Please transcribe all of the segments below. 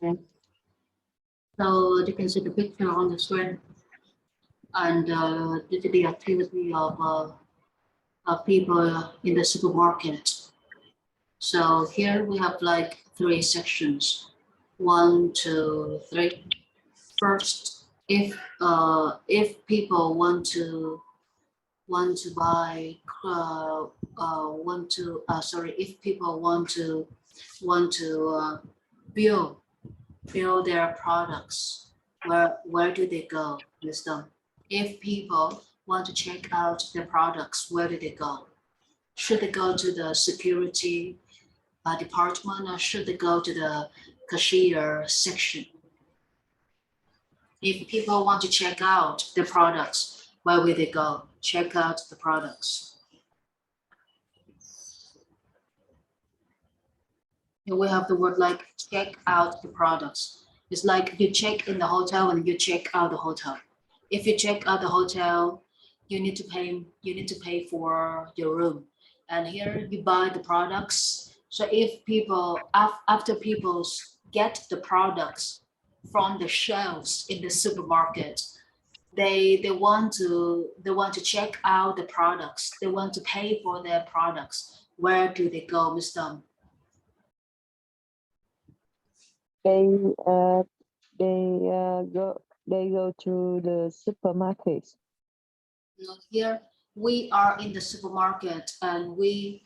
Okay. So you can see the picture on the screen, and this is the activity of people in the supermarket. So here we have like 3 sections. 1, 2, 3. First, if people want to buy want to sorry, if people want to build their products, where do they go with them? If people want to check out their products, where do they go? Should they go to the security department, or should they go to the cashier section? If people want to check out the products, where will they go? Check out the products. Here we have the word like check out the products. It's like you check in the hotel and you check out the hotel. If you check out the hotel, you need to pay for your room. And here you buy the products. So if people, after people get the products from the shelves in the supermarket, they want to check out the products. They want to pay for their products. Where do they go, Mr.? They go to the supermarket. Here we are in the supermarket and we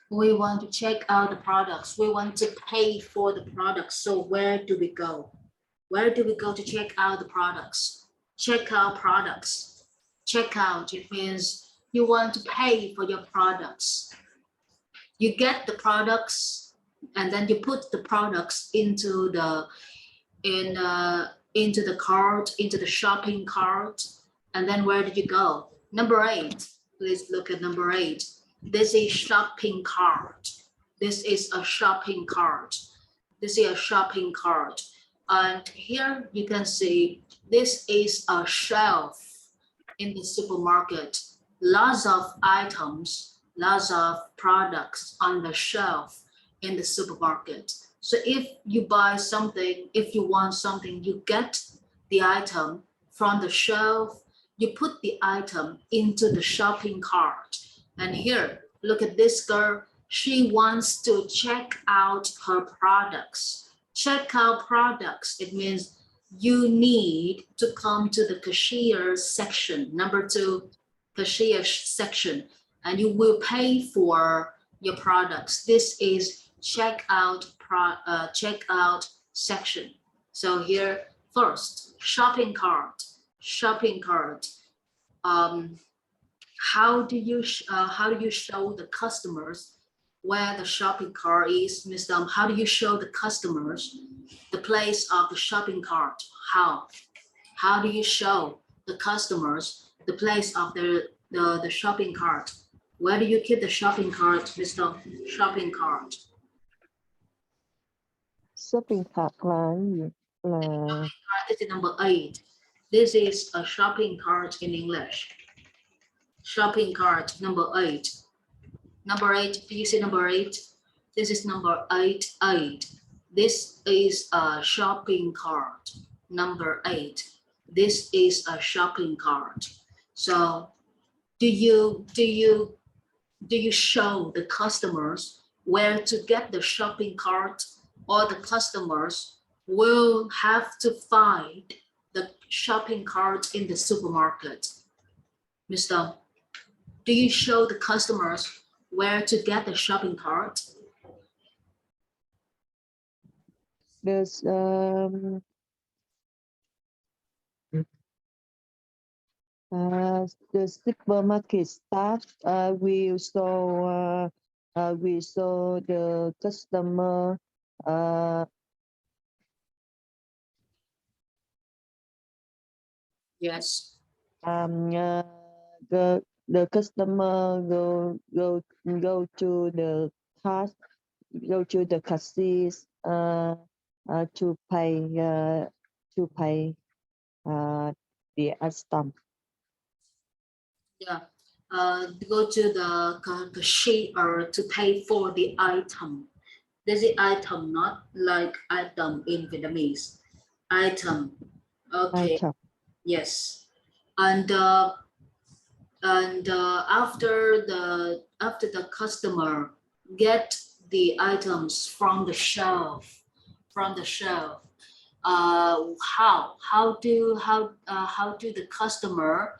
want to check out the products. We want to pay for the products. So where do we go? Where do we go to check out the products? Check out products. Check out, it means you want to pay for your products. You get the products and then you put the products into the cart, into the shopping cart, and then where did you go? Number 8. Please look at number 8. This is shopping cart. This is a shopping cart. This is a shopping cart. And here you can see this is a shelf in the supermarket. Lots of items, lots of products on the shelf in the supermarket. So if you buy something, if you want something, you get the item from the shelf, you put the item into the shopping cart. And here, look at this girl. She wants to check out her products. Check out products. It means you need to come to the cashier section. Number 2, cashier section, and you will pay for your products. This is checkout section. So here first, shopping cart. How do you show the customers where the shopping cart is, Ms. Dum? How do you show the customers the place of the shopping cart? How do you show the customers the place of the shopping cart? Where do you keep the shopping cart, Mr. Shopping cart? Shopping cart This is number 8. This is a shopping cart in English. Shopping cart number 8. Number 8. Do you see number 8? This is number 8. This is a shopping cart. Number 8. This is a shopping cart. So do you show the customers where to get the shopping cart, or the customers will have to find the shopping cart in the supermarket? Mr. Do you show the customers where to get the shopping cart? There's the supermarket staff will show the customer Yes. The customer go to the cart, go to the cashier to pay the item. Yeah. Go to the cashier to pay for the item. This is item, not like item in Vietnamese. Item. Okay. Item. Yes. And after the customer get the items from the shelf, how do the customer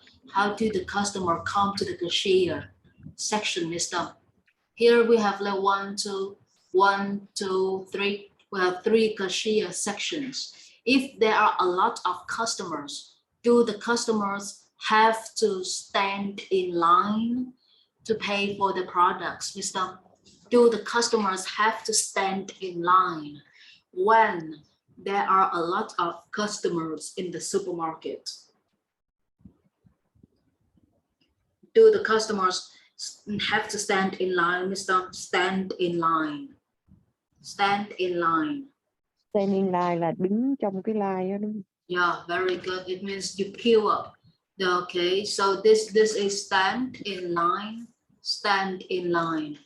come to the cashier section, Mr. Here we have like one, two, three. We have three cashier sections. If there are a lot of customers, do the customers have to stand in line to pay for the products, Mr.? Do the customers have to stand in line when there are a lot of customers in the supermarket? Do the customers have to stand in line, Mr.? Stand in line. Stand in line. Stand in line là đứng trong cái line đó, đúng không? Yeah, very good. It means you queue up. Okay, so this is stand in line. Stand in line.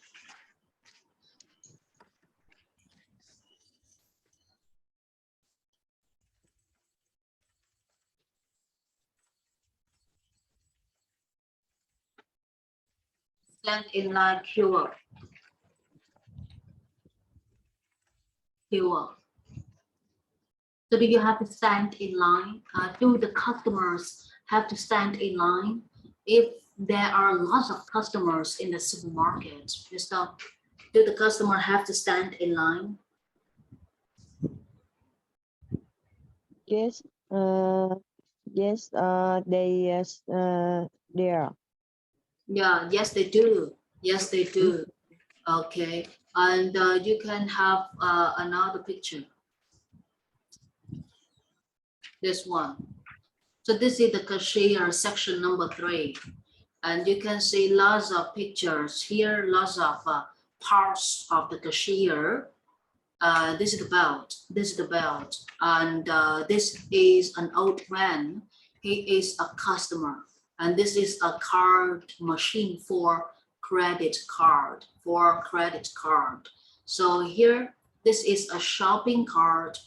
Stand in line, queue up. Queue up. So do you have to stand in line? Do the customers have to stand in line? If there are lots of customers in the supermarket, Mr., do the customer have to stand in line? Yes. Yes. They are. Yeah. Yes, they do. Yes, they do. Okay. And you can have another picture. This one. So this is the cashier section number 3. And you can see lots of pictures here, lots of parts of the cashier. This is the belt. This is the belt. And this is an old man. He is a customer. And this is a card machine for credit card. So here, this is a shopping cart,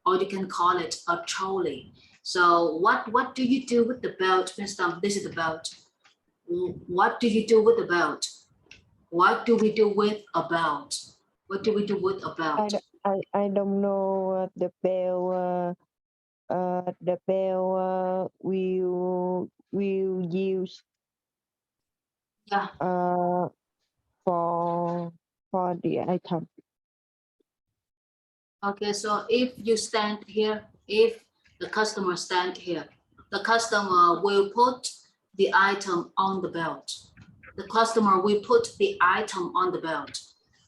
or you can call it a trolley. So what do you do with the belt, Mr.? This is the belt. What do you do with the belt? What do we do with a belt? What do we do with a belt? I don't know the bell. The bell will use. Yeah. For the item. Okay, so if you stand here, if the customer stand here, the customer will put the item on the belt. The customer will put the item on the belt,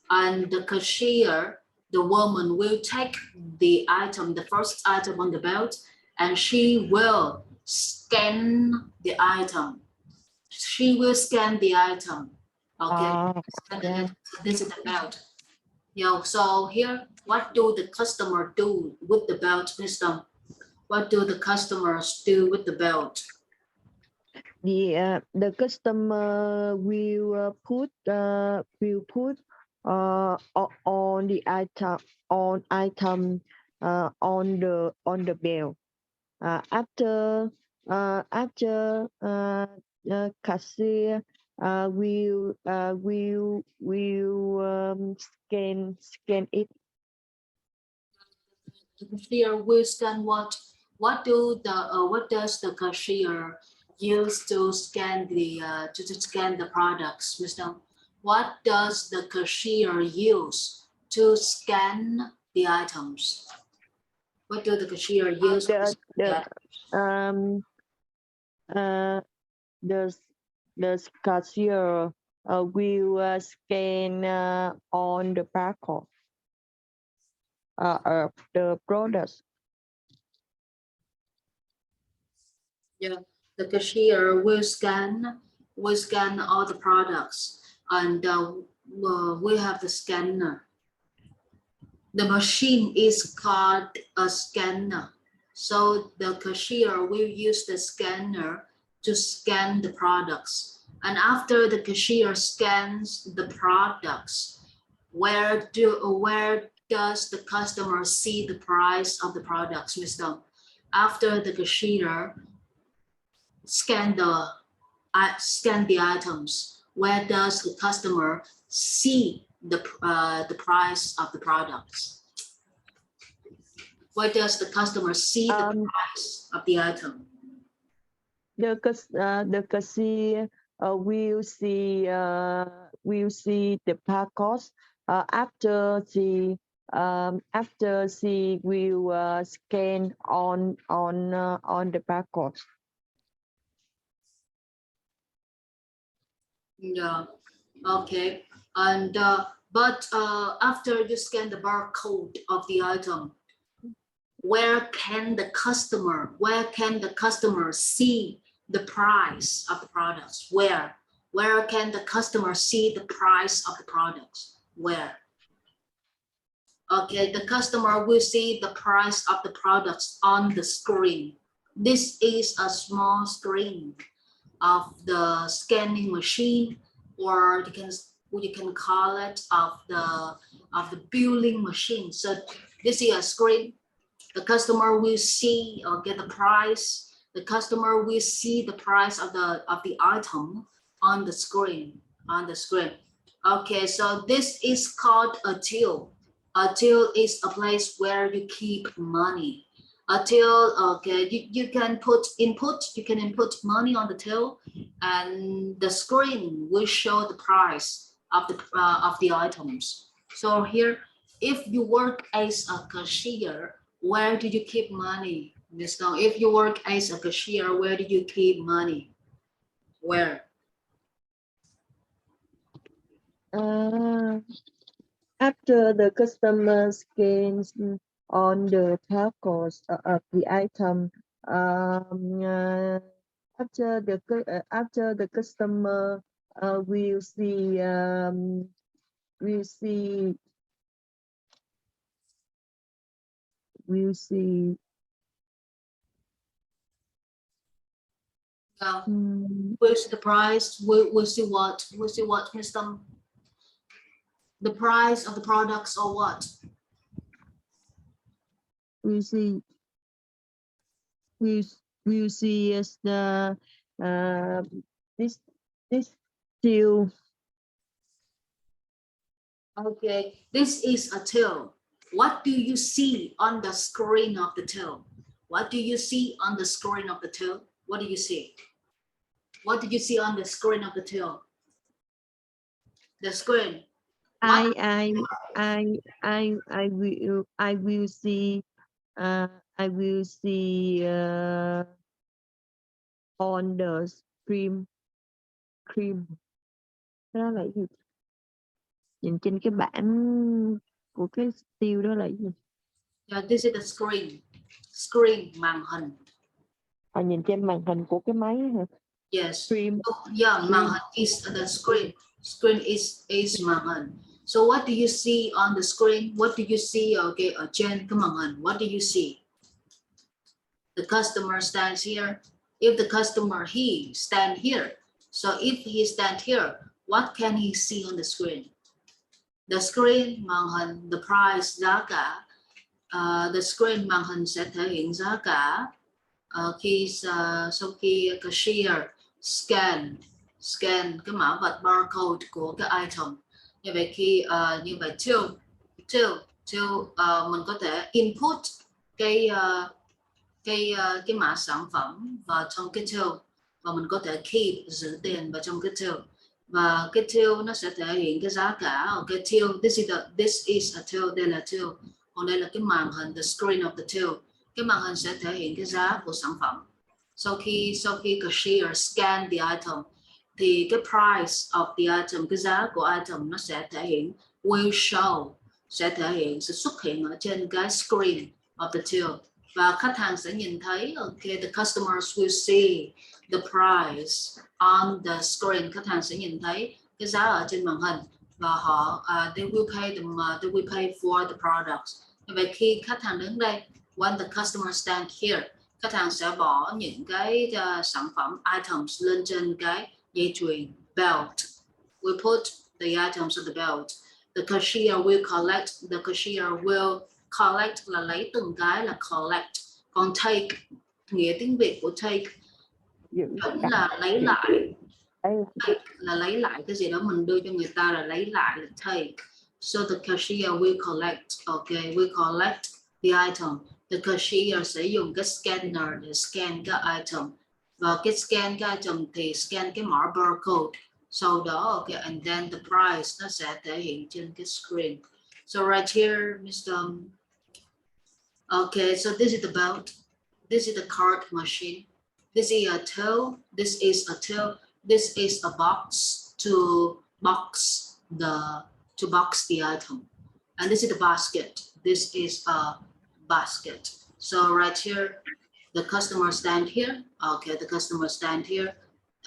and the cashier, the woman, will take the item, the first item on the belt, and she will scan the item. She will scan the item. Okay, Yeah. This is the belt. Yeah, so here, what do the customer do with the belt, Mr.? What do the customers do with the belt? The customer will put on the item on the belt. After cashier will scan it. The cashier will scan what? What does the cashier use to scan the scan the products, Mr.? What does the cashier use to scan the items? What do the cashier use? The cashier will scan on the barcode of the products. Yeah, the cashier will scan all the products, and we have the scanner. The machine is called a scanner. So the cashier will use the scanner to scan the products. And after the cashier scans the products, Where does the customer see the price of the products, Mr. After the cashier scan the items, where does the customer see the price of the products? Where does the customer see the price of the item? The cashier will see the barcode after she will scan on the barcode. Yeah. Okay. And but after you scan the barcode of the item, where can the customer see the price of the products? Where can the customer see the price of the products? Where? Okay, the customer will see the price of the products on the screen. This is a small screen of the scanning machine, or you can call it of the billing machine. So this is a screen. The customer will see or get the price. The customer will see the price of the item on the screen. Okay, so this is called a till. A till is a place where you keep money. A till, okay, you can input money on the till, and the screen will show the price of the items. So here, if you work as a cashier, where do you keep money, Ms. Dong? If you work as a cashier, where do you keep money? Where? After the customer scans on the barcode of the item, after the customer will see Where's the price? We'll see what, Mr. The price of the products or what? we see as the this till. Okay, this is a till. What do you see on the screen of the till? What do you see on the screen of the till? What do you see? What did you see on the screen of the till? The screen. I will see on the cream đó là gì? Nhìn trên cái bảng của cái tiêu đó là gì? Yeah, this is the screen màn hình. Nhìn trên màn hình của cái máy hả? Yes. Screen. Yeah, màn hình is the screen. Screen is màn hình. So what do you see on the screen? What do you see? Okay, ở trên cái màn hình. What do you see? The customer stands here. If the customer he stand here, so if he stand here, what can he see on the screen? The screen màn hình, the price, giá cả. The screen màn hình sẽ thể hiện giá cả sau khi cashier scan cái mã vạch barcode của cái item. Như vậy till mình có thể input cái mã sản phẩm vào trong cái till, và mình có thể keep giữ tiền vào trong cái till, và cái till nó sẽ thể hiện cái giá cả. Okay, till, this is a till, đây là till, còn đây là cái màn hình, the screen of the till. Cái màn hình sẽ thể hiện cái giá của sản phẩm. Sau khi cashier scan the item thì cái price of the item, cái giá của item nó sẽ thể hiện, will show, sẽ xuất hiện ở trên cái screen of the till, và khách hàng sẽ nhìn thấy. Okay, the customers will see the price on the screen. Khách hàng sẽ nhìn thấy cái giá ở trên màn hình, và họ they will pay for the products. Vậy khi khách hàng đứng đây, when the customer stand here, khách hàng sẽ bỏ những cái sản phẩm items lên trên cái dây chuyền belt. We put the items on the belt. The cashier will collect. The cashier will collect là lấy từng cái là collect. Còn take, nghĩa tiếng Việt của take giữ vẫn đặt là lấy lại. đây. Take là lấy lại cái gì đó mình đưa cho người ta là lấy lại là take. So the cashier will collect. Okay, will collect the item. The cashier sẽ dùng cái scanner để scan cái item. Và cái scan cái item thì scan cái mã barcode. Sau đó, okay, and then the price nó sẽ thể hiện trên cái screen. So right here, Mr. Okay, so this is the belt. This is the card machine. This is a till. This is a till. This is a box to box the item. And this is the basket. This is a basket. So right here, the customer stand here. Okay, the customer stand here.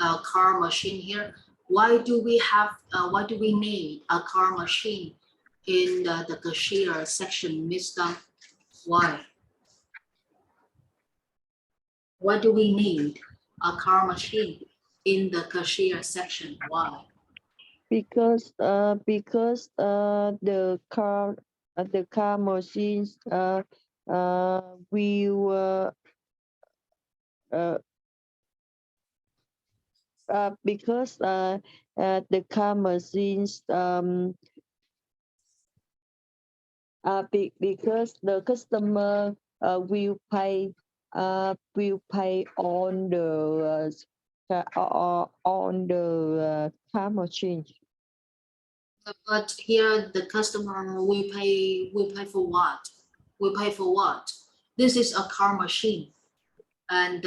A car machine here. Why do we need a car machine in the cashier section, Mr.? Why? Why do we need a car machine in the cashier section? Why? Because the car machines will because the car machines because the customer will pay on the car machine. But here the customer will pay for what? We pay for what? This is a car machine. And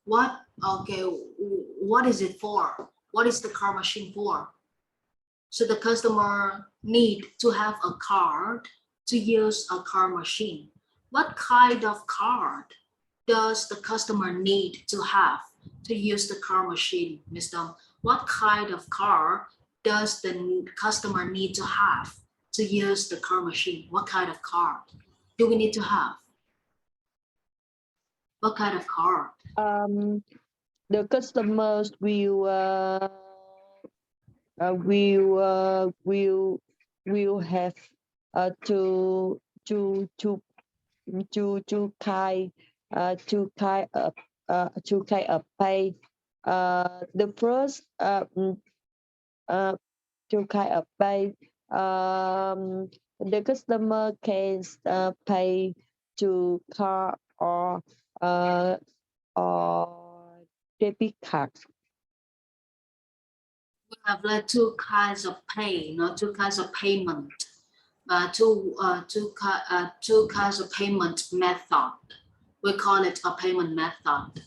what is it for? What is the car machine for? So the customer need to have a card to use a car machine. What kind of card does the customer need to have to use the car machine, Mr.? What kind of car does the customer need to have to use the car machine? What kind of card do we need to have? What kind of card? The customers will have to kind of pay the first to kind of pay the customer can pay to card or debit card. We have like two kinds of pay, two kinds of payment, two kinds of payment method. We call it a payment method.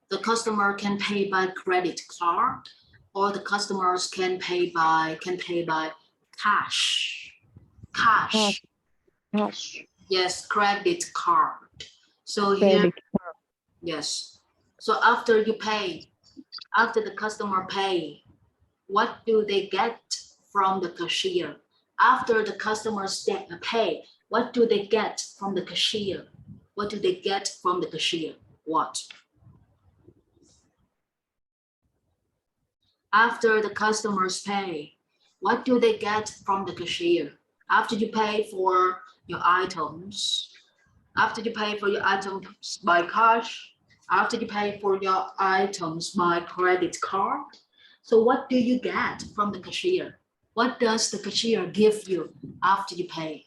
The customer can pay by credit card, or the customers can pay by cash. Cash. Yes, credit card. So here, yes. So after you pay, after the customer pay, what do they get from the cashier? After the customers pay, what do they get from the cashier? What do they get from the cashier? What? After the customers pay, what do they get from the cashier? After you pay for your items, after you pay for your items by cash, after you pay for your items by credit card, so what do you get from the cashier? What does the cashier give you after you pay?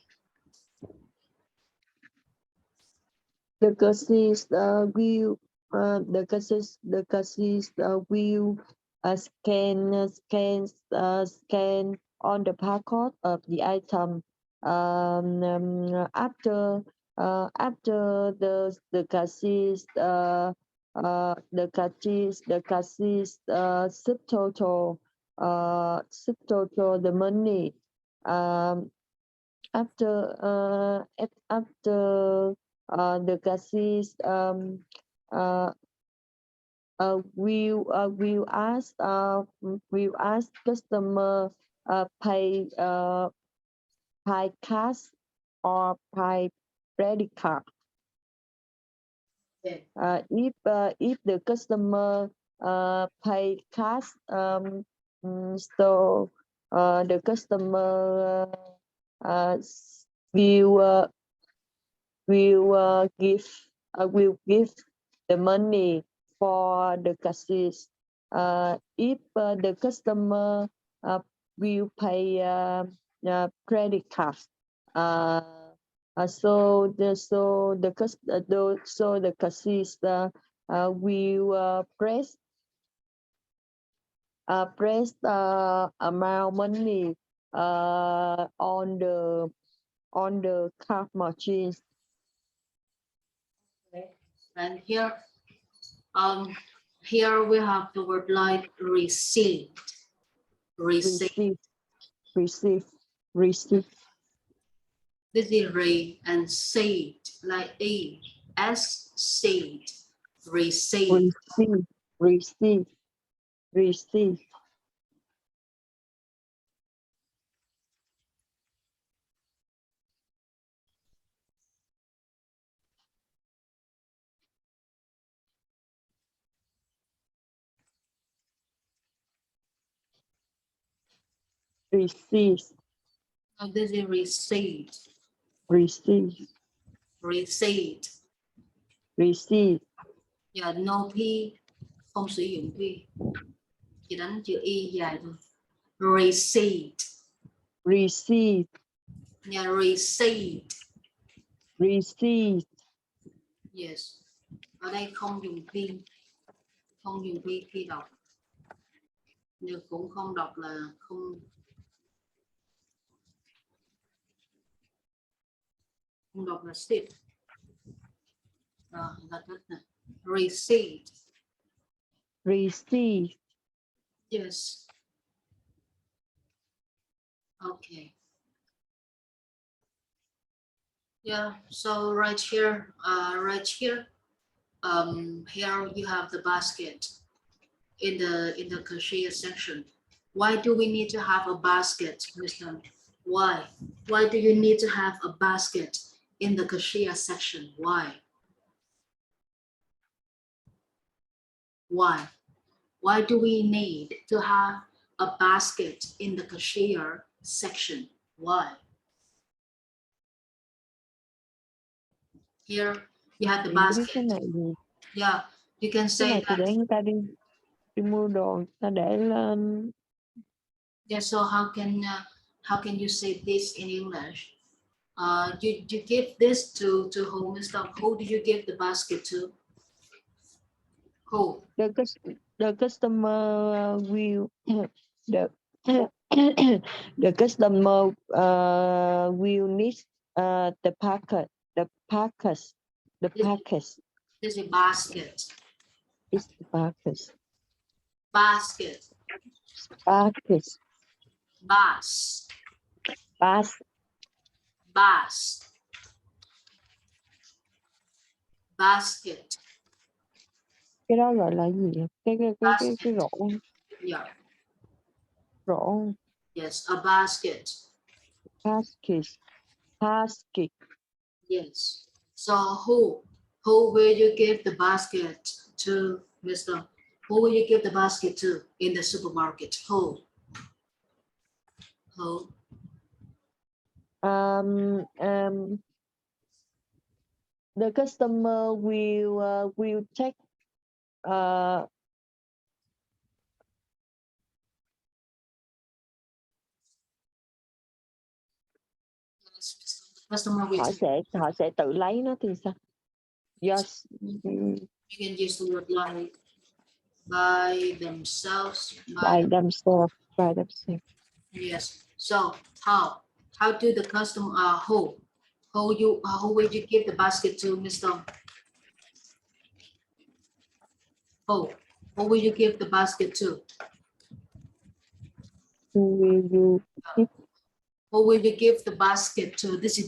The cashier will scan on the barcode of the item. After the cashier subtotal the money. After the cashier will ask customer pay by cash or by credit card. Okay. If the customer pay cash, so the customer will give the money for the cashier. If the customer will pay credit card, so the cashier will press amount money on the card machine. And here we have the word like received. Receive. This is re and saved, like a s saved, received. Receive. Receive. Now this is received. Received. Giờ no p không sử dụng p, chỉ đánh chữ y dài thôi. Received. Nhà received. Yes. Ở đây không dùng p khi đọc, nhưng cũng không đọc là không đọc là ship. Là rất này. Received. Yes. Okay. Yeah. So right here, here you have the basket in the cashier section. Why do we need to have a basket, Mr. Why? Why do you need to have a basket in the cashier section? Why? Why? Why do we need to have a basket in the cashier section? Why? Here you have the basket. Yeah, you can say that. Để người ta đi mua đồ, người ta để lên. Yeah, so how can you say this in English? You give this to who, Mr. Who do you give the basket to? Who? The customer will the customer will need the packet. This is a basket. It's the packet. Basket. Basket. Cái đó gọi là gì? Cái rổ. Yeah. Rổ. Yes, a basket. Basket. Yes. So who will you give the basket to, Mr.? Who will you give the basket to in the supermarket? Who? The customer will check customer will họ sẽ tự lấy nó thì sao? Yes. You can use the word like by themselves. By themselves. Yes. So how do the customer who will you give the basket to, Mr. Who will you give the basket to? Who will you give the basket to? This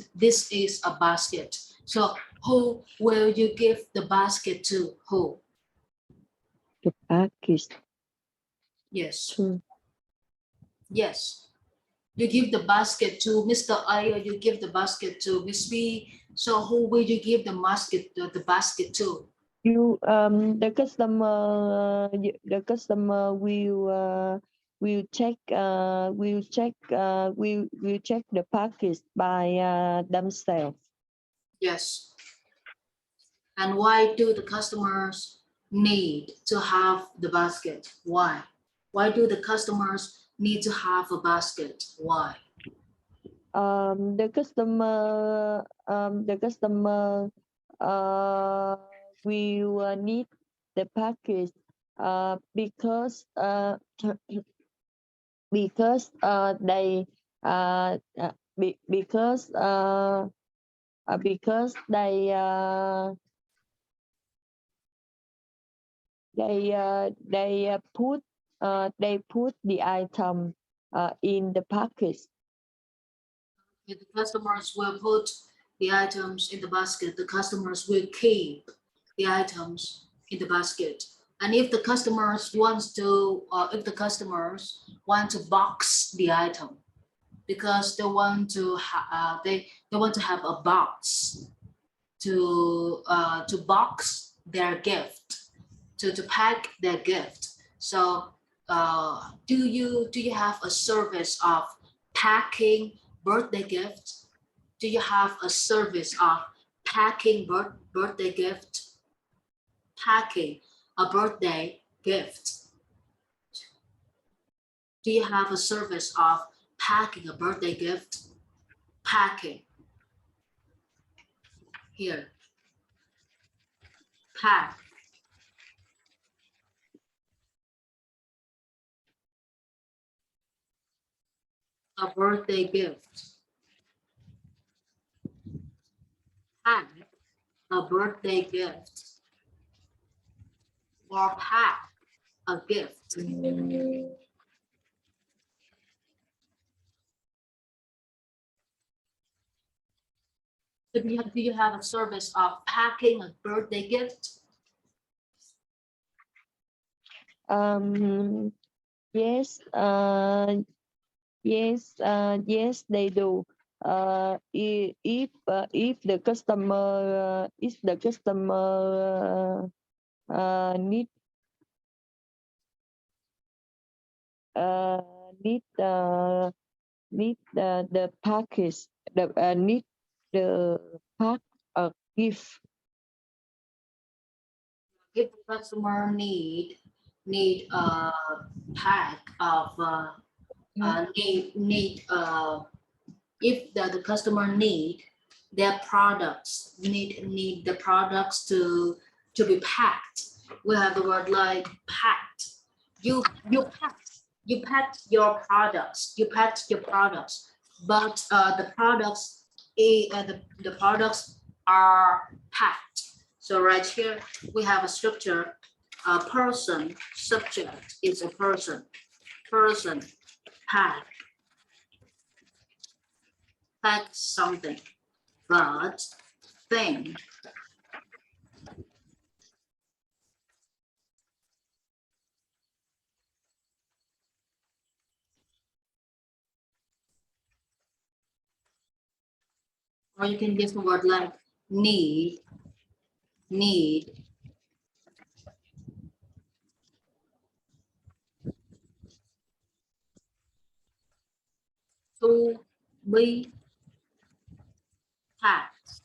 is a basket. So who will you give the basket to? Who? The basket. Yes. Yes. You give the basket to Mr. A or you give the basket to Miss B. So who will you give the basket to? You the customer will we'll check the package by themselves. Yes. And why do the customers need to have the basket? Why? Why do the customers need to have a basket? Why? The customer will need the package because they because they put the item in the package. If the customers will put the items in the basket, the customers will keep the items in the basket. And if the customers wants to, if the customers want to box the item, because they want to they want to have a box to box their gift, to pack their gift. So do you have a service of packing birthday gift? Do you have a service of packing birthday gift? Packing a birthday gift. Do you have a service of packing a birthday gift? Packing. Here. Pack. A birthday gift. Pack a birthday gift. Or pack a gift. Do you have a service of packing a birthday gift? Yes, yes, they do. If the customer need the package, need the pack a gift. If the customer need a pack of if the customer need their products, need the products to be packed, we have the word like packed. You packed your products, but the products the products are packed. So right here we have a structure. A person, subject is a person, pack something, but thing. Or you can use the word like need to be packed.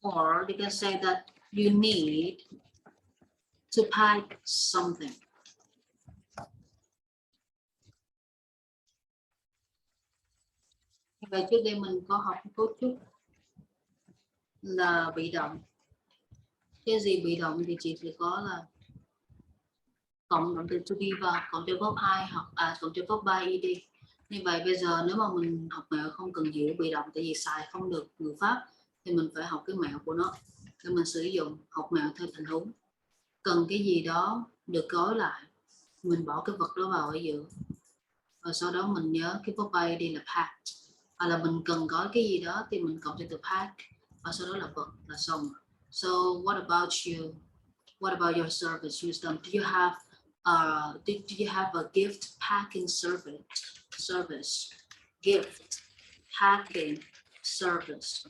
Or you can say that you need to pack something. Vậy trước đây mình có học cấu trúc là bị động. Cái gì bị động thì chị sẽ có là cộng động từ to be và cộng cho verb I hoặc cộng cho verb by ed. Như vậy bây giờ nếu mà mình học mẹo không cần hiểu bị động tại vì xài không được ngữ pháp thì mình phải học cái mẹo của nó để mình sử dụng, học mẹo theo tình huống. Cần cái gì đó được gói lại, mình bỏ cái vật đó vào ở giữa, và sau đó mình nhớ cái verb by ed là packed, hoặc là mình cần gói cái gì đó thì mình cộng cho từ pack và sau đó là vật là xong. So what about you? What about your service, Wisdom? Do you have a gift packing service? Gift packing service.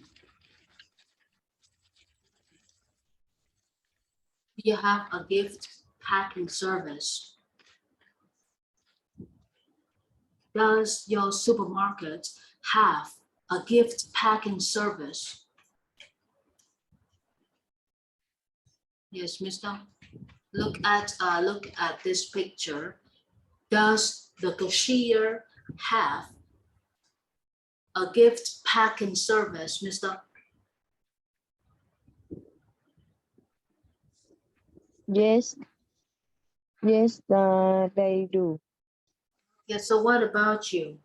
you have a gift packing service? Does your supermarket have a gift packing service? Yes, mister. Look at this picture. Does the cashier have a gift packing service, mister? Yes, yes, they do. Yeah, so what about you?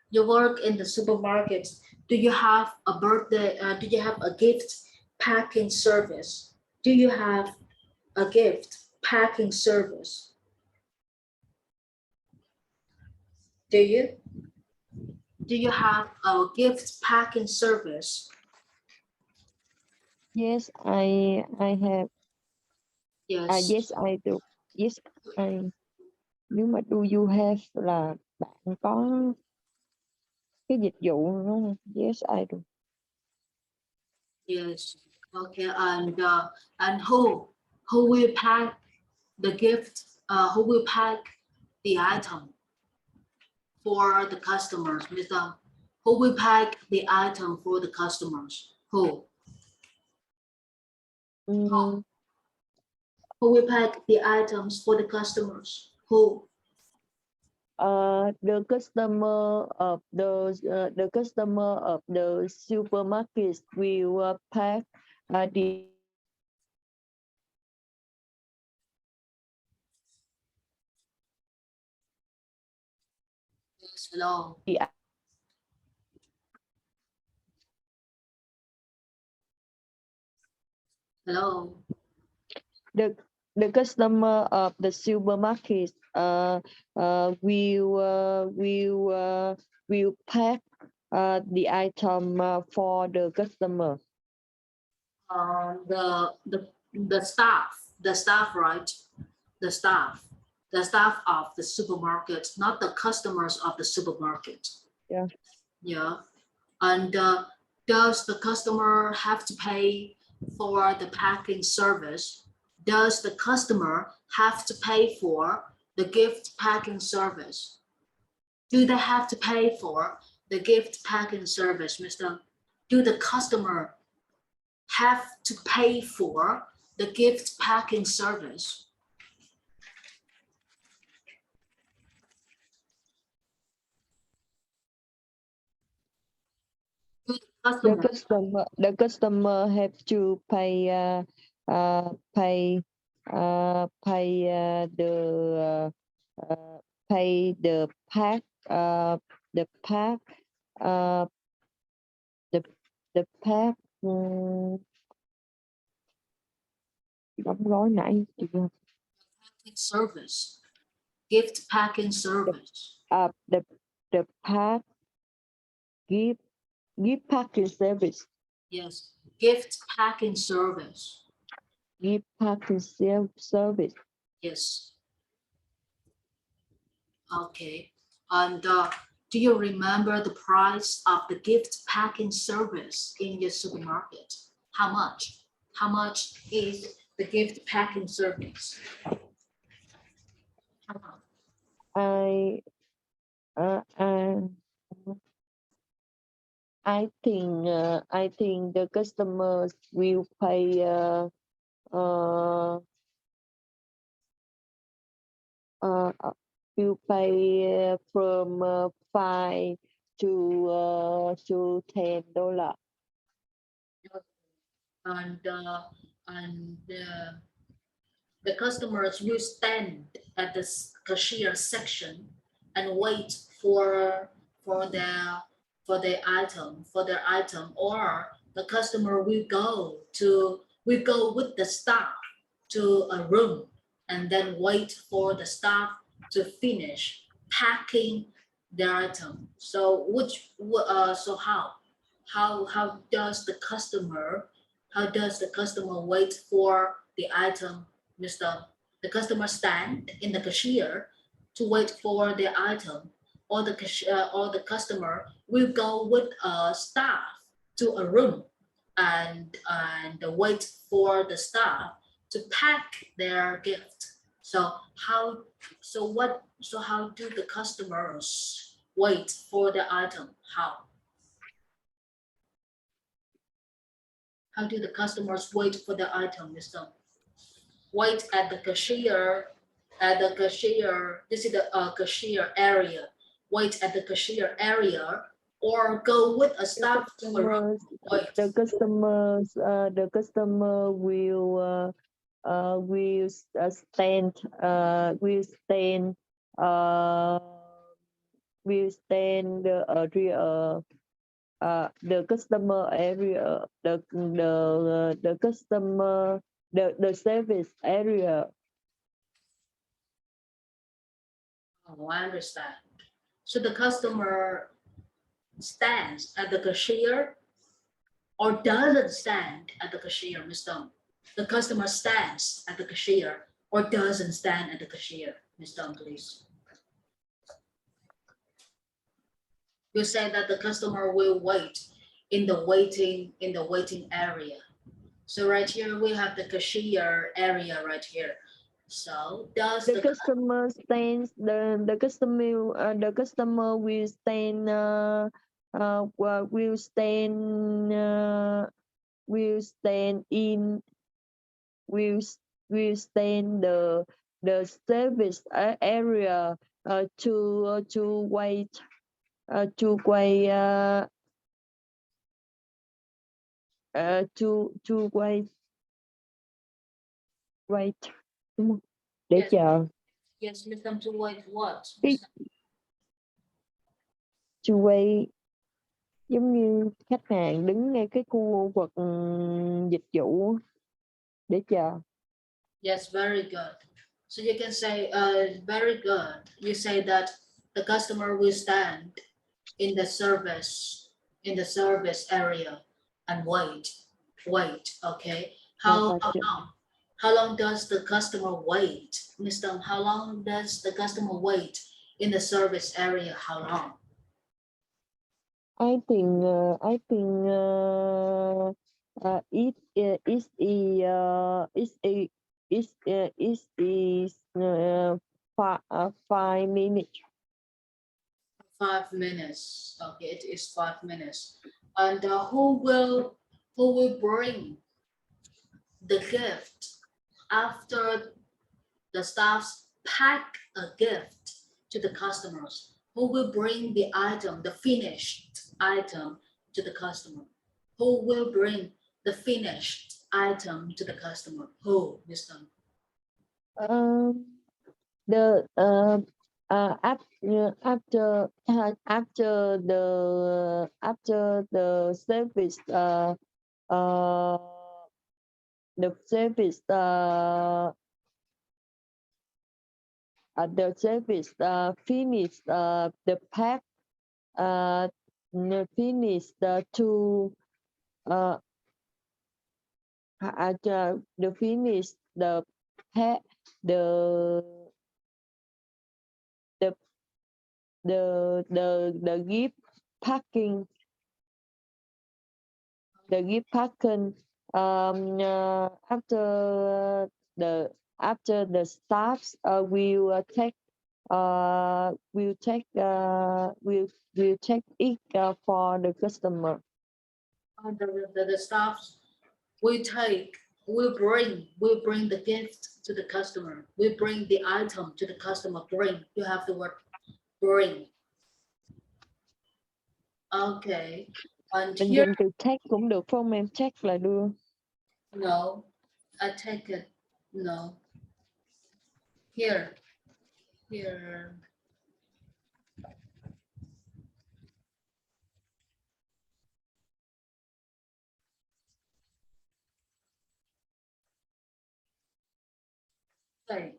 You work in the supermarket. Do you have a birthday? Do you have a gift packing service? Do you have a gift packing service? Do you? Do you have a gift packing service? Yes, I have. Yes. Yes, I do. Yes, I. Nhưng mà do you have là bạn có cái dịch vụ đúng không? Yes, I do. Yes. Okay. And who will pack the gift? Who will pack the item for the customers, Mister? Who will pack the item for the customers? Who? Mm, Who will pack the items for the customers? Who? the customer of the supermarket will pack the Yes, hello. Hello. the customer of the supermarket will pack the item for the customer. The staff, right? The staff of the supermarket, not the customers of the supermarket. Yeah. Yeah. And does the customer have to pay for the packing service? Does the customer have to pay for the gift packing service? Do they have to pay for the gift packing service, Mister? Do the customer have to pay for the gift packing service? Do The customer have to pay pay pay the pack the pack uh, the pack đóng gói nãy chị quên. packing service, gift packing service. The pack gift packing service. Yes, gift packing service. Gift packing service. Yes. Okay. And do you remember the price of the gift packing service in your supermarket? How much? How much is the gift packing service? How much? I think the customers will pay from $5 to $10. And and the customers will stand at the cashier section and wait for their for their item, or the customer will go with the staff to a room and then wait for the staff to finish packing their item. So how does the customer wait for the item, Mr. The customer stand in the cashier to wait for the item, or or the customer will go with a staff to a room and wait for the staff to pack their gift. So how do the customers wait for the item? How do the customers wait for the item, Mr.? Wait at the cashier, this is the cashier area. Wait at the cashier area or go with a staff to a room. Wait. The customer will stand the customer area, the customer, the service area. Oh, I understand. So the customer stands at the cashier or doesn't stand at the cashier, Mr. The customer stands at the cashier or doesn't stand at the cashier, Mr. Please. You say that the customer will wait in the waiting area. So right here we have the cashier area right here. So does the customer stands the customer will stand will stand the service area to wait to wait to wait đúng không? Để Yes. chờ. Yes, Mr. To wait what? To wait giống như khách hàng đứng ngay cái khu vực dịch vụ để chờ. Yes, very good. So you can say, very good. You say that the customer will stand in the service area and wait. Okay. How long? How long does the customer wait, Mr. How long does the customer wait in the service area? How long? I think it is 5 minutes. 5 minutes. Okay, it is 5 minutes. And who will bring the gift after the staffs pack a gift to the customers? Who will bring the item, the finished item, to the customer? Who will bring the finished item to the customer? Who, Mr. After the service finish the pack finish to the finish the pack the gift packing after the staffs will take it for the customer. The staffs will bring the gift to the customer. We bring the item to the customer. Bring. You have the word bring. Okay. And Mình here, dùng từ take cũng được không em? Take là đưa. no, I take it. No. Here. Okay.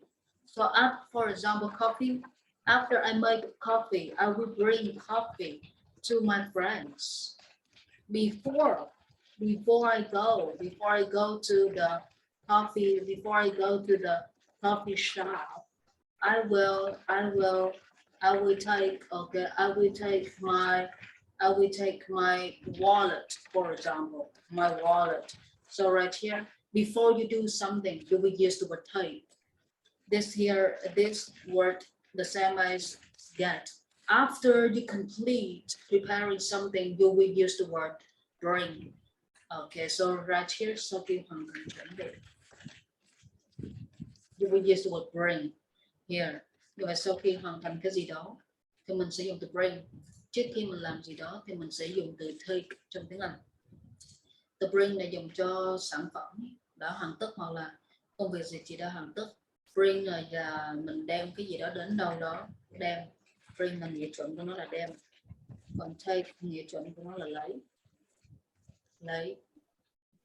So for example, coffee. After I make coffee, I will bring coffee to my friends. Before I go to the coffee shop, I will take my wallet, for example, my wallet. So right here, Before you do something, you will use the word take. This here, this word, the same as get. After you complete preparing something, you will use the word bring. Okay, so right here, sau khi hoàn thành chuẩn bị, you will use the word bring here. Như vậy sau khi hoàn thành cái gì đó thì mình sẽ dùng từ bring. Trước khi mình làm gì đó thì mình sẽ dùng từ take trong tiếng Anh. Từ bring này dùng cho sản phẩm đã hoàn tất hoặc là công việc gì chỉ đã hoàn tất. Bring là mình đem cái gì đó đến đâu đó, đem. Bring là nghĩa chuẩn của nó là đem, còn take nghĩa chuẩn của nó là lấy.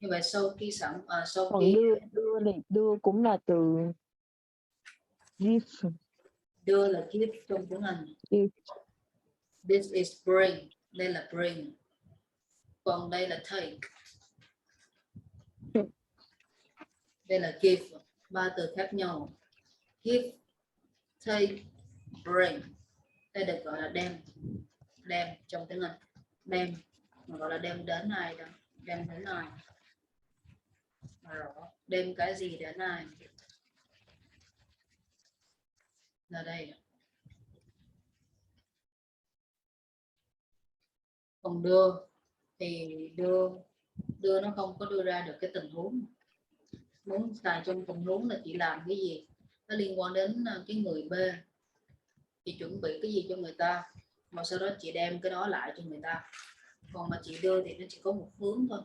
Như vậy sau khi sau Còn khi đưa cũng là từ give. đưa là give trong tiếng Anh. Give. This is bring, đây là bring, còn đây là take, đây là give, ba từ khác nhau. Give, take, bring, đây được gọi là đem trong tiếng Anh. Đem mà gọi là đem đến ai đó, đem đến ai, rõ đem cái gì đến ai là đây. Còn đưa thì đưa nó không có đưa ra được cái tình huống, muốn xài trong tình huống là chị làm cái gì nó liên quan đến cái người B, chị chuẩn bị cái gì cho người ta mà sau đó chị đem cái đó lại cho người ta. Còn mà chị đưa thì nó chỉ có một hướng thôi.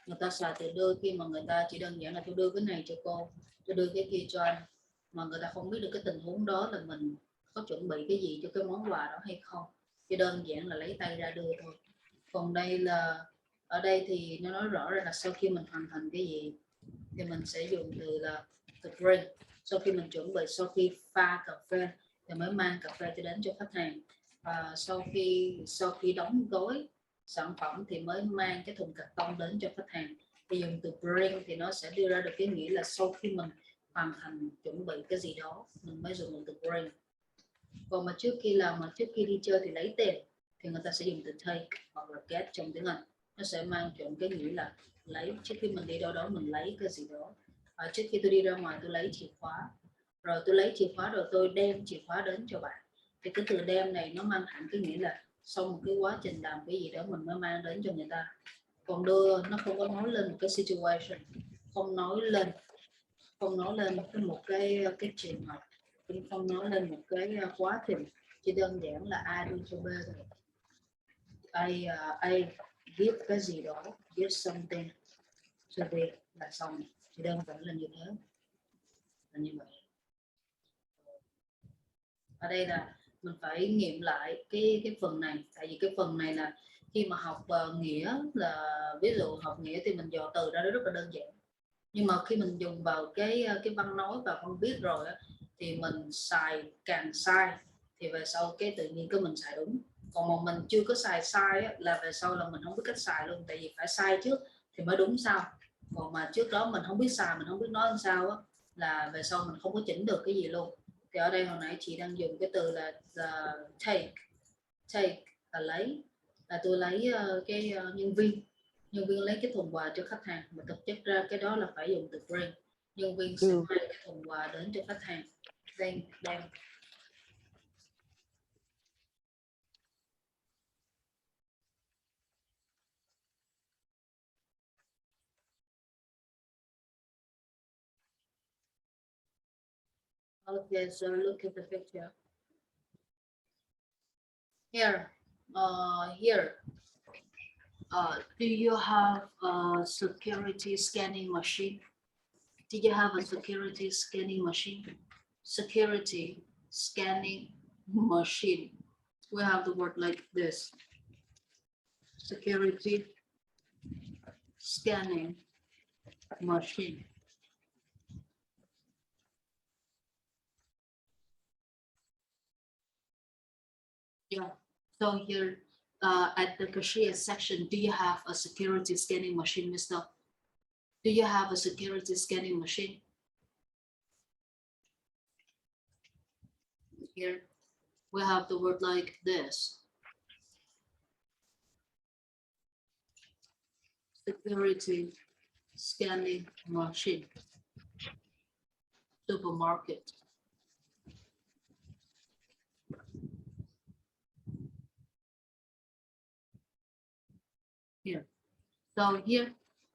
Người ta xài từ đưa khi mà người ta chỉ đơn giản là tôi đưa cái này cho cô, tôi đưa cái kia cho anh, mà người ta không biết được cái tình huống đó là mình có chuẩn bị cái gì cho cái món quà đó hay không, chỉ đơn giản là lấy tay ra đưa thôi. Còn đây là ở đây thì nó nói rõ ra là sau khi mình hoàn thành cái gì thì mình sẽ dùng từ là to bring. Sau khi mình chuẩn bị, sau khi pha cà phê thì mới mang cà phê đến cho khách hàng, và sau khi đóng gói sản phẩm thì mới mang cái thùng cạc tông đến cho khách hàng. Thì dùng từ bring thì nó sẽ đưa ra được cái nghĩa là sau khi mình hoàn thành chuẩn bị cái gì đó mình mới dùng từ bring. Còn mà trước khi đi chơi thì lấy tiền thì người ta sẽ dùng từ take hoặc là get trong tiếng Anh. Nó sẽ mang chuẩn cái nghĩa là lấy. Trước khi mình đi đâu đó mình lấy cái gì đó. Trước khi tôi đi ra ngoài tôi lấy chìa khóa, rồi tôi lấy chìa khóa rồi tôi đem chìa khóa đến cho bạn. Thì cái từ đem này nó mang hẳn cái nghĩa là sau một cái quá trình làm cái gì đó mình mới mang đến cho người ta. Còn đưa nó không có nói lên một cái situation, không nói lên một cái trường hợp, cũng không nói lên một cái quá trình, chỉ đơn giản là A đưa cho B thôi. A give cái gì đó, give something to B là xong, chỉ đơn giản là như thế, là như vậy. Ở đây là mình phải nghiệm lại cái phần này, tại vì cái phần này là khi mà học nghĩa là ví dụ học nghĩa thì mình dò từ ra rất là đơn giản, nhưng mà khi mình dùng vào cái văn nói và văn viết rồi thì mình càng sai thì về sau cái tự nhiên cái mình xài đúng. Còn mà mình chưa có xài sai là về sau là mình không biết cách xài luôn, tại vì phải sai trước thì mới đúng sau. Còn mà trước đó mình không biết xài, mình không biết nói làm sao là về sau mình không có chỉnh được cái gì luôn. Thì ở đây hồi nãy chị đang dùng cái từ là take là lấy, là tôi lấy cái nhân viên lấy cái thùng quà cho khách hàng, mà thực chất ra cái đó là phải dùng từ bring. Nhân viên sẽ mang cái thùng quà đến cho khách hàng. Then đem. Okay, so look at the picture. Here, do you have a security scanning machine? Do you have a security scanning machine? Security scanning machine. We have the word like this. Security scanning machine. Yeah. So here at the cashier section, do you have a security scanning machine, mister? Do you have a security scanning machine? Here we have the word like this. Security scanning machine. Supermarket. Here. So here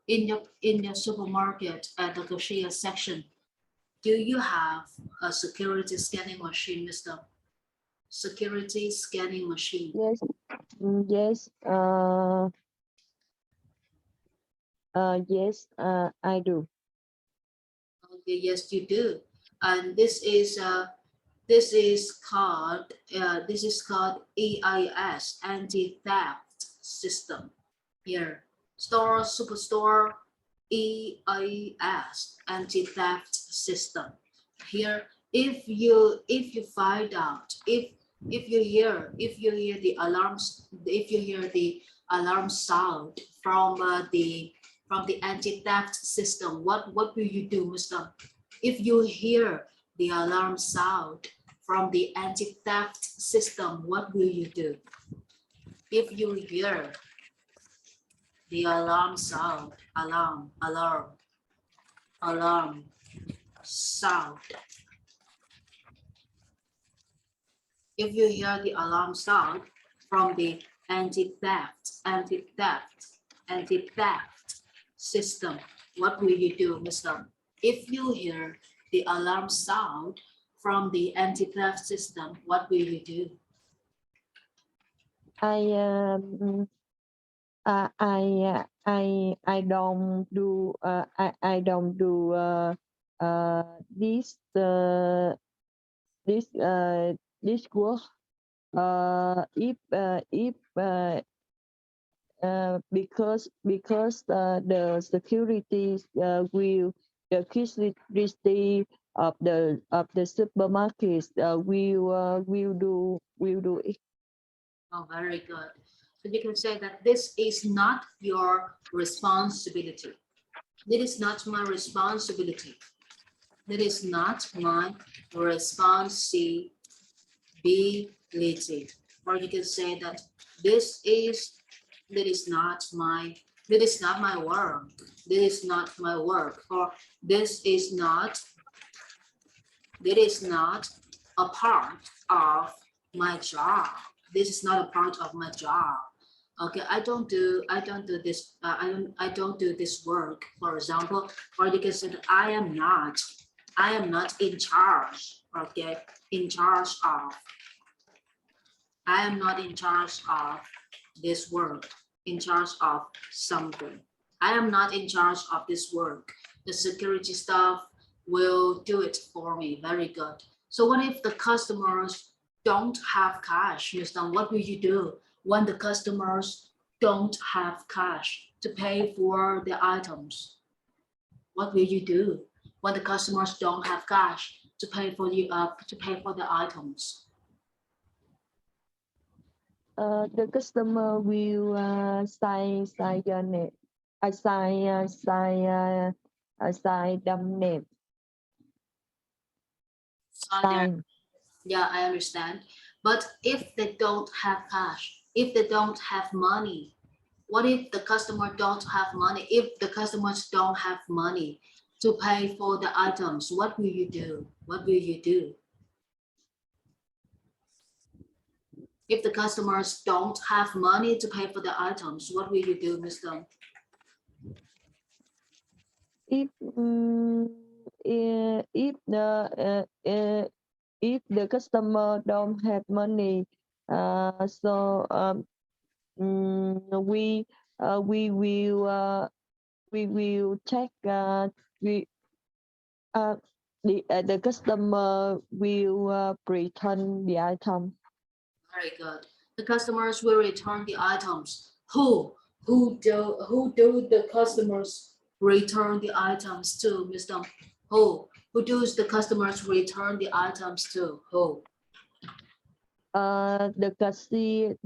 in your supermarket at the cashier section, do you have a security scanning machine, Mr.? Security scanning machine. Yes. Yes. Yes. I do. Okay, yes, you do. And this is called EIS, anti-theft system. Here, store superstore EIS, anti-theft system. Here, if you find out, if you hear the alarms, if you hear the alarm sound from the anti-theft system, what will you do, Mr.? If you hear the alarm sound from the anti-theft system, what will you do? If you hear the alarm sound, alarm sound. If you hear the alarm sound from the anti-theft system, what will you do, Mr.? If you hear the alarm sound from the anti-theft system, what will you do? I don't do I don't do this this work if because the security will the security of the supermarkets will do it. Oh, very good. So you can say that this is not your responsibility. It is not my responsibility. It is not my responsibility. Or you can say that this is not my work. This is not my work. Or this is not a part of my job. This is not a part of my job. Okay, I don't do this. I don't do this work, for example. Or you can say that I am not in charge. Okay, in charge of. I am not in charge of this work. In charge of something. I am not in charge of this work. The security staff will do it for me. Very good. So what if the customers don't have cash, Mr. What will you do when the customers don't have cash to pay for the items? What will you do when the customers don't have cash to pay for the items? The customer will sign your name. Sign them name. Sign. Yeah, I understand. But if they don't have cash, if they don't have money, what if the customer don't have money? If the customers don't have money to pay for the items, what will you do? What will you do? If the customers don't have money to pay for the items, what will you do, Mr.? If the customer don't have money, so we will check the customer will return the item. Very good. The customers will return the items. Who do the customers return the items to, Mr.? Who does the customers return the items to? Who? The cashier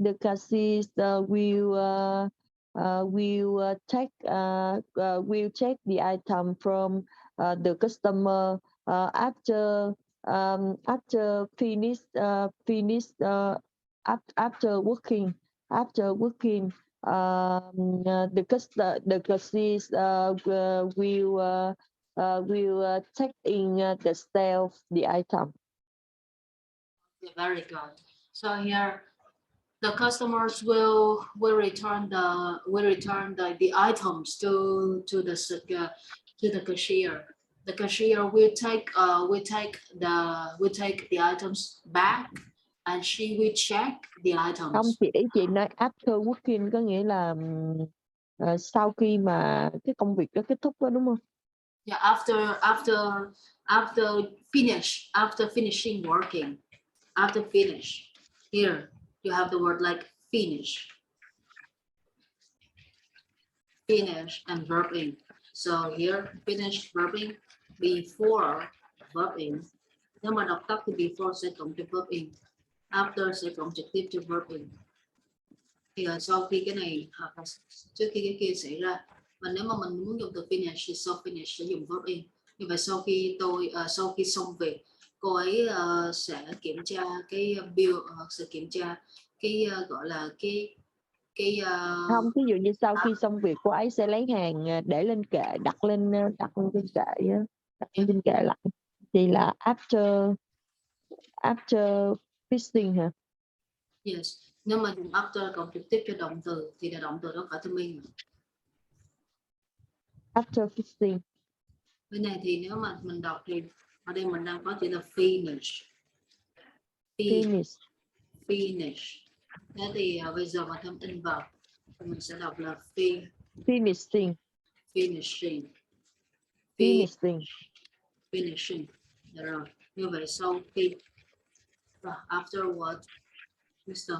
will check the item from the customer after finish after working the cashiers will take in the sale the item. Okay, very good. So here, the customers will return the items to the cashier. The cashier will take the items back, and she will check the Không, items. chị nói after working có nghĩa là sau khi mà cái công việc đó kết thúc đó, đúng không? Yeah, after finishing working, after finish. Here you have the word like finish and verb in. So here finish verb in, before verb in. Nếu mà đọc tắt thì before sẽ cộng cho verb in, after sẽ cộng trực tiếp cho verb in. Thì sau khi cái này trước khi cái kia xảy ra, và nếu mà mình muốn dùng từ finish thì sau finish sẽ dùng verb in. Như vậy sau khi xong việc, cô ấy sẽ kiểm tra cái bill, sẽ kiểm tra cái gọi là cái Không, ví dụ như sau khi xong việc cô ấy sẽ lấy hàng để lên kệ, đặt lên trên kệ lại, thì là after fixing hả? Yes, nếu mà dùng after cộng trực tiếp cho động từ thì là động từ đó phải to mean. After fixing. Cái này thì nếu mà mình đọc thì ở đây mình đang có chữ là finish. Thế thì bây giờ mà thêm in vào thì mình sẽ đọc là finishing. Được rồi. Như vậy sau khi afterward, Mr.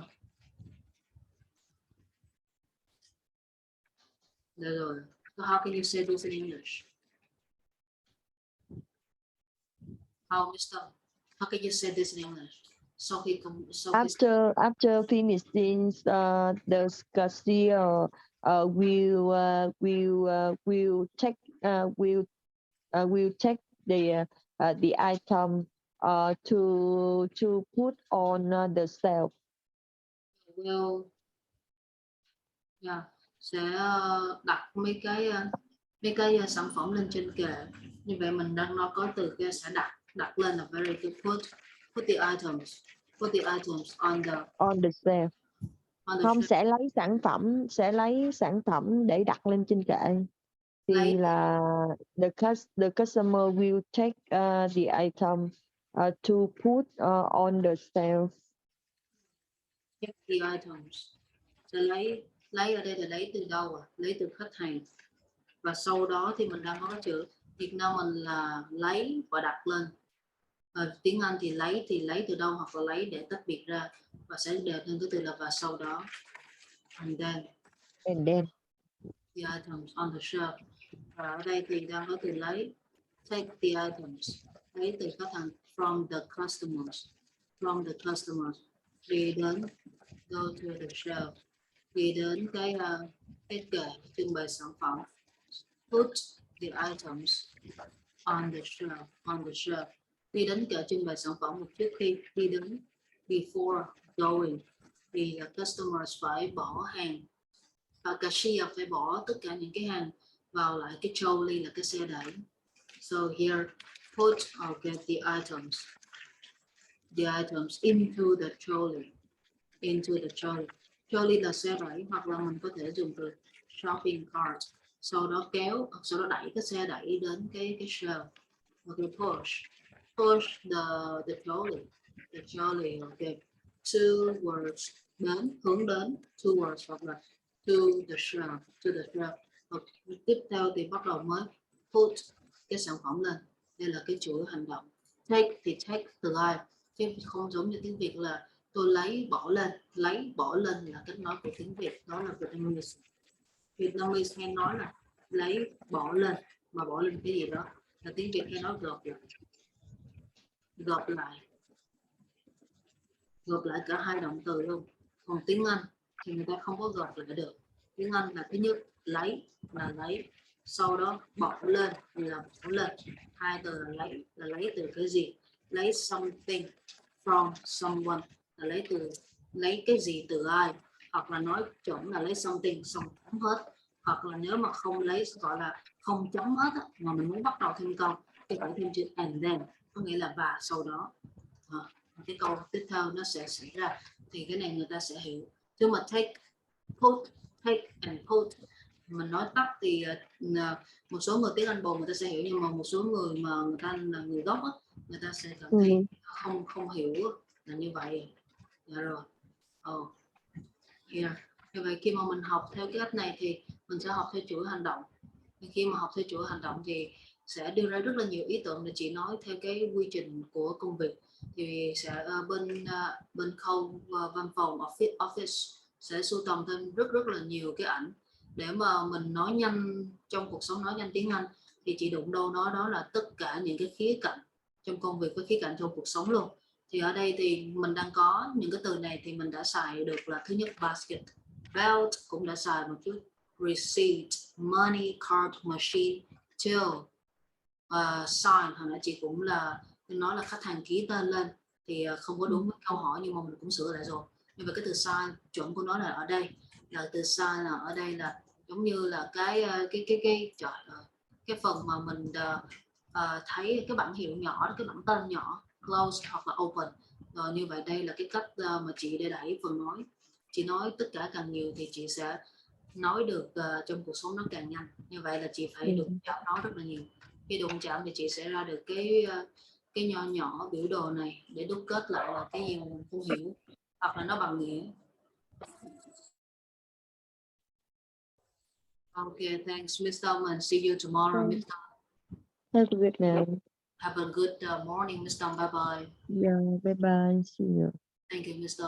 Được rồi. So how can you say this in English? Mr. How can you say this in English? After finishing, the cashier will check the item to put on the shelf. Sẽ đặt mấy cái sản phẩm lên trên kệ. Như vậy mình đang nói có từ kia sẽ đặt lên là very good. Put the items on the shelf. Không, sẽ lấy sản phẩm để đặt lên trên kệ. Thì là the customer will take the item to put on the shelf. Check the items. Sẽ lấy ở đây là lấy từ đâu lấy từ khách hàng. Và sau đó thì mình đang có chữ Việt Nam mình là lấy và đặt lên. Tiếng Anh thì lấy từ đâu hoặc là lấy để tách biệt ra, và sẽ đều thêm cái từ là và sau đó. And then the items on the shelf. Và ở đây thì đang có từ lấy, take the items, lấy từ khách hàng, from the customers, đi đến, go to the shelf, đi đến cái kệ trưng bày sản phẩm, put the items on the shelf, đi đến kệ trưng bày sản phẩm một trước khi đi đến, before going, thì customers phải bỏ hàng, và cashier phải bỏ tất cả những cái hàng vào lại cái trolley là cái xe đẩy. So here put or get the items into the trolley. Trolley là xe đẩy, hoặc là mình có thể dùng từ shopping cart. Sau đó đẩy cái xe đẩy đến cái shelf. Okay, push the trolley. Okay, towards, hướng đến, towards hoặc là to the shelf. Okay. Tiếp theo thì bắt đầu mới put cái sản phẩm lên. Đây là cái chuỗi hành động. Take thì take từ ai, chứ không giống như tiếng Việt là tôi lấy bỏ lên là cách nói của tiếng Việt, đó là Vietnamese hay nói là lấy bỏ lên, mà bỏ lên cái gì đó, là tiếng Việt hay nói gộp lại cả hai động từ luôn. Còn tiếng Anh thì người ta không có gộp lại được. Tiếng Anh là thứ nhất lấy là lấy, sau đó bỏ lên là bỏ lên. Hai từ là lấy từ cái gì, lấy something from someone là lấy cái gì từ ai, hoặc là nói chuẩn là lấy something xong chấm hết, hoặc là nếu mà không lấy gọi là không chấm hết á, mà mình muốn bắt đầu thêm câu thì phải thêm chữ and then, có nghĩa là và sau đó. Cái câu tiếp theo nó sẽ xảy ra, thì cái này người ta sẽ hiểu. Chứ mà take and put mình nói tắt thì một số người tiếng Anh bồ người ta sẽ hiểu, nhưng mà một số người mà người ta là người gốc á, người ta sẽ cảm thấy không hiểu là như vậy. Dạ rồi. Yeah. Như vậy khi mà mình học theo cái cách này thì mình sẽ học theo chuỗi hành động. Khi mà học theo chuỗi hành động thì sẽ đưa ra rất là nhiều ý tưởng để chị nói theo cái quy trình của công việc. Thì sẽ bên khâu văn phòng office sẽ sưu tầm thêm rất là nhiều cái ảnh để mà mình nói nhanh trong cuộc sống, nói nhanh tiếng Anh thì chị đụng đâu nói đó là tất cả những cái khía cạnh trong công việc với khía cạnh trong cuộc sống luôn. Thì ở đây thì mình đang có những cái từ này thì mình đã xài được là thứ nhất basket, belt cũng đã xài một chút, receipt, money, card, machine, till, sign hồi nãy chị cũng là nói là khách hàng ký tên lên thì không có đúng với câu hỏi nhưng mà mình cũng sửa lại rồi. Nhưng mà cái từ sign chuẩn của nó là ở đây, là từ sign là ở đây là giống như là cái trời ơi, cái phần mà mình thấy cái bảng hiệu nhỏ, cái bảng tên nhỏ, close hoặc là open. Rồi như vậy đây là cái cách mà chị để đẩy phần nói. Chị nói tất cả càng nhiều thì chị sẽ nói được trong cuộc sống nó càng nhanh. Như vậy là chị phải đụng chạm nó rất là nhiều. Khi đụng chạm thì chị sẽ ra được cái nho nhỏ biểu đồ này để đúc kết lại là cái gì mà mình không hiểu hoặc là nó bằng nghĩa. Okay, thanks Mr. And see you tomorrow, Mr. Have a good night. Have a good morning, Mr. Bye bye. Yeah, bye bye. See you. Thank you, Mr.